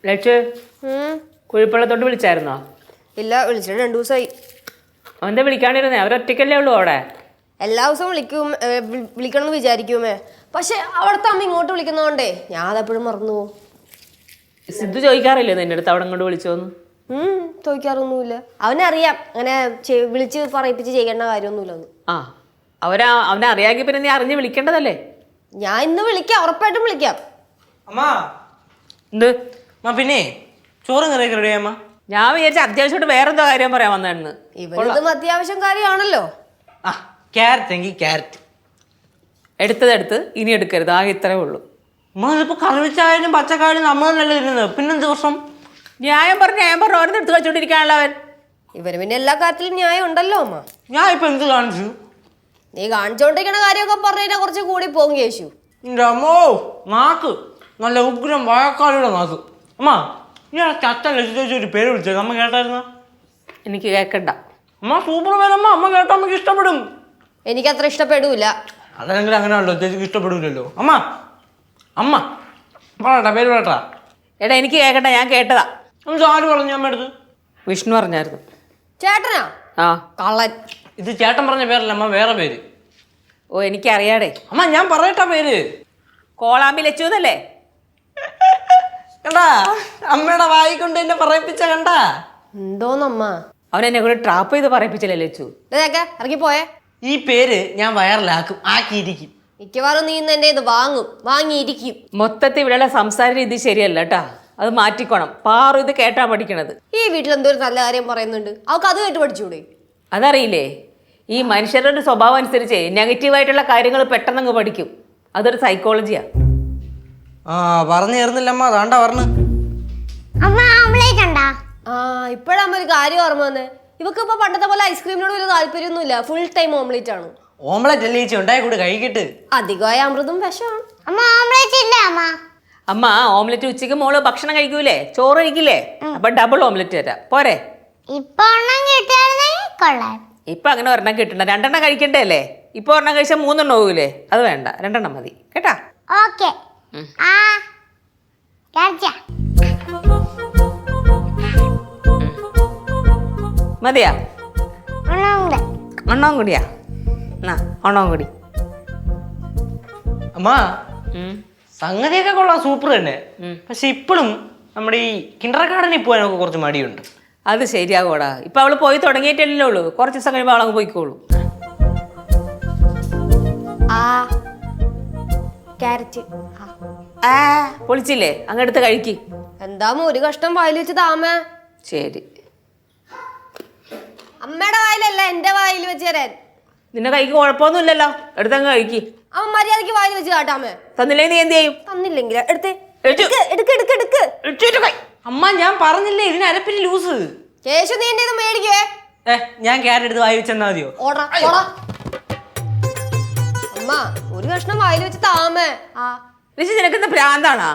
ലക്ഷ്യ കുഴിപ്പള്ളത്തോട്ട് വിളിച്ചായിരുന്നോ? ഇല്ല, വിളിച്ചിട്ട് 2 ദിവസമായി. അവന്റെ വിളിക്കാണ്ടിരുന്നേ? അവരൊറ്റയ്ക്കല്ലേ ഉള്ളൂ അവിടെ? എല്ലാ ദിവസവും വിളിക്കണമെന്ന് വിചാരിക്കുമേ. പക്ഷെ അവിടുത്തെ അമ്മ ഇങ്ങോട്ട് വിളിക്കുന്നോണ്ടേ ഞാൻ അതെപ്പോഴും മറന്നു പോകും. സിദ്ധു ചോദിക്കാറില്ലേ നിന്റെ അടുത്ത് അവിടെ ഇങ്ങോട്ട് വിളിച്ചോന്ന്? ചോദിക്കാറൊന്നുമില്ല. അവനറിയാം അങ്ങനെ വിളിച്ച് പറയിപ്പിച്ച് ചെയ്യേണ്ട കാര്യമൊന്നുമില്ലെന്ന്. അവനെ അറിയാമെങ്കിൽ പിന്നെ നീ അറിഞ്ഞ് വിളിക്കേണ്ടതല്ലേ? ഞാൻ ഇന്ന് വിളിക്കാം, ഉറപ്പായിട്ടും വിളിക്കാം. എന്ത്? പിന്നെ ചോറും കറിയൊക്കെ റെഡിയാമ്മ? ഞാൻ വിചാരിച്ച അത്യാവശ്യമായിട്ട് വേറെന്തോ കാര്യം പറയാൻ വന്നതെന്ന്. ഇവരിതും അത്യാവശ്യം കാര്യമാണല്ലോ. ക്യാരറ്റ് എങ്കിൽ ക്യാരറ്റ് എടുത്തതെടുത്ത് ഇനി എടുക്കരുത്, ആകെ ഇത്രേ ഉള്ളൂ. ഇപ്പൊ കറിവച്ചായാലും പച്ചക്കായാലും നമ്മൾ തന്നെയല്ലേ ഇരുന്നത്, പിന്നെന്ത് ദിവസം ന്യായം പറഞ്ഞു ഓരോന്ന് എടുത്ത് വെച്ചോണ്ടിരിക്കാനുള്ള അവൻ. ഇവര് പിന്നെ എല്ലാ കാര്യത്തിലും ന്യായം ഉണ്ടല്ലോ അമ്മ. ഞാൻ ഇപ്പൊ എന്ത് കാണിച്ചു? നീ കാണിച്ചോണ്ടിരിക്കണ കാര്യമൊക്കെ പറഞ്ഞു കഴിഞ്ഞാൽ കുറച്ച് കൂടി പോകും കേശു. എന്റെ അമ്മോ, നാക്ക് നല്ല ഉഗ്രം വഴക്കാളിയുടെ നാക്ക്. അമ്മ ഞാൻ ചത്ത ലക്ഷ്യം ഒരു പേര് വിളിച്ചത് അമ്മ കേട്ടായിരുന്ന? എനിക്ക് കേൾക്കണ്ട. അമ്മ സൂപ്പർ പേരമ്മ, അമ്മ കേട്ടാ അമ്മക്ക് ഇഷ്ടപ്പെടും. എനിക്കത്ര ഇഷ്ടപ്പെടൂല. അതെങ്കിലും അങ്ങനെയാണല്ലോ, ചേച്ചിക്ക് ഇഷ്ടപ്പെടൂലല്ലോ. അമ്മ അമ്മ പറയട്ടാ, പേര് പറയട്ടാ. എടാ എനിക്ക് കേൾക്കണ്ട, ഞാൻ കേട്ടതാ. ആര് പറഞ്ഞു അമ്മ എടുത്ത്? വിഷ്ണു പറഞ്ഞായിരുന്നു. ചേട്ടനാ? കള്ളൻ. ഇത് ചേട്ടൻ പറഞ്ഞ പേരല്ല അമ്മ, വേറെ പേര്. ഓ എനിക്കറിയാടേ. അമ്മ ഞാൻ പറയട്ടാ പേര്. കോളാമ്പി ലച്ചു എന്നല്ലേ? കണ്ടാ അമ്മയുടെ വായി കൊണ്ട് എന്നെ പറയിപ്പിച്ച കണ്ടാ? എന്തോന്നമ്മ, അവൻ എന്നെ കൂടെ ട്രാപ്പ് ചെയ്ത് പറയിപ്പിച്ചല്ലേ ലച്ചു? ഇറങ്ങി പോയേ. ഈ പേര് ഞാൻ വൈറലാക്കും, ആക്കിയിരിക്കും. മിക്കവാറും നീ ഇന്ന് എന്റെ ഇത് വാങ്ങിയിരിക്കും. മൊത്തത്തിൽ ഇവിടെയുള്ള സംസാര രീതി ശരിയല്ല കേട്ടാ, അത് മാറ്റിക്കോണം. പാറു ഇത് കേട്ടാ പഠിക്കണത്. ഈ വീട്ടിൽ എന്തോ ഒരു നല്ല കാര്യം പറയുന്നുണ്ട്, അവൾക്ക് അത് കേട്ട് പഠിച്ചൂടെ? അതറിയില്ലേ, ഈ മനുഷ്യരുടെ സ്വഭാവം അനുസരിച്ച് നെഗറ്റീവായിട്ടുള്ള കാര്യങ്ങൾ പെട്ടെന്ന് പഠിക്കും. അതൊരു സൈക്കോളജിയാ. പറഞ്ഞു തരുന്നില്ലമ്മ, അതാണ്ടാ പറഞ്ഞു. ഇപ്പഴാകുമ്പോ ഒരു കാര്യം ഓർമ്മ വന്നേ. ഇവക്ക് ഇപ്പൊ പണ്ടത്തെ പോലെ ഐസ്ക്രീമിനോട് വലിയ താല്പര്യമൊന്നുമില്ല, ഫുൾ ടൈം ഓംലേറ്റ് ആണ്. ഓംലെറ്റ് അല്ലേ ചേച്ചി, ഉണ്ടായി കൂടെ കഴിക്കട്ട്. അധികമായ അമൃതും വിഷമാണ്. അമ്മ ഓംലെറ്റ് ഉച്ചയ്ക്ക് മോള് ഭക്ഷണം കഴിക്കൂലേ, ചോറ് കഴിക്കില്ലേ? അപ്പൊ ഡബിൾ ഓംലെറ്റ് തരാം, പോരെ? ഇപ്പൊ അങ്ങനെ ഒരെണ്ണം കിട്ടണ്ട, 2 കഴിക്കണ്ടേ അല്ലേ? ഇപ്പൊ ഒരെണ്ണം കഴിച്ചാൽ 3 പോകൂലേ? അത് വേണ്ട, 2 മതി കേട്ടാ. മതിയാ? ഒന്നാം കൂടിയാ? ഒന്നാം കൂടി. അമ്മ സംഗതിയൊക്കെ കൊള്ളാം, സൂപ്പർ തന്നെ. പക്ഷെ ഇപ്പോഴും നമ്മുടെ ഈ കിൻഡർ ഗാർഡനിൽ പോകാനൊക്കെ കുറച്ച് മടിയുണ്ട്. അത് ശരിയാകൂടാ, ഇപ്പൊ അവള് പോയി തുടങ്ങിയിട്ടല്ലേ ഉള്ളൂ. കുറച്ച് ദിവസം കഴിയുമ്പോൾ അവളങ്ങ് പോയിക്കോളൂ. പൊളിച്ചില്ലേ, അങ്ങെടുത്ത് കഴിക്ക്. എന്താ ഒരു കഷ്ടം വായിൽ വെച്ച് താമേ. ശരി, അമ്മയുടെ വായിലല്ല എന്റെ വായിൽ വെച്ച് തരാൻ. നിന്റെ കൈക്ക് കുഴപ്പമൊന്നുമില്ലല്ലോ, എടുത്തങ്ങ് കഴിക്ക്. അമ്മ മര്യാദക്ക് വായിൽ വെച്ച് കാട്ടാമേ. തന്നില്ലെങ്കിൽ നീ എന്ത് ചെയ്യും? തന്നില്ലെങ്കിൽ അമ്മ ഞാൻ പറഞ്ഞില്ലേ ഇതിന് അരപ്പിന് ലൂസ്. കേശു നീ എന്റെ ഇത് മേടിക്കേ. ഞാൻ ക്യാരറ്റ് എടുത്ത് വായി വെച്ചെന്നാ മതിയോ? അമ്മ ഒരു കഷ്ണം വായിൽ വെച്ച് താമേ. നിനക്കെന്താ ഭ്രാന്താണാ?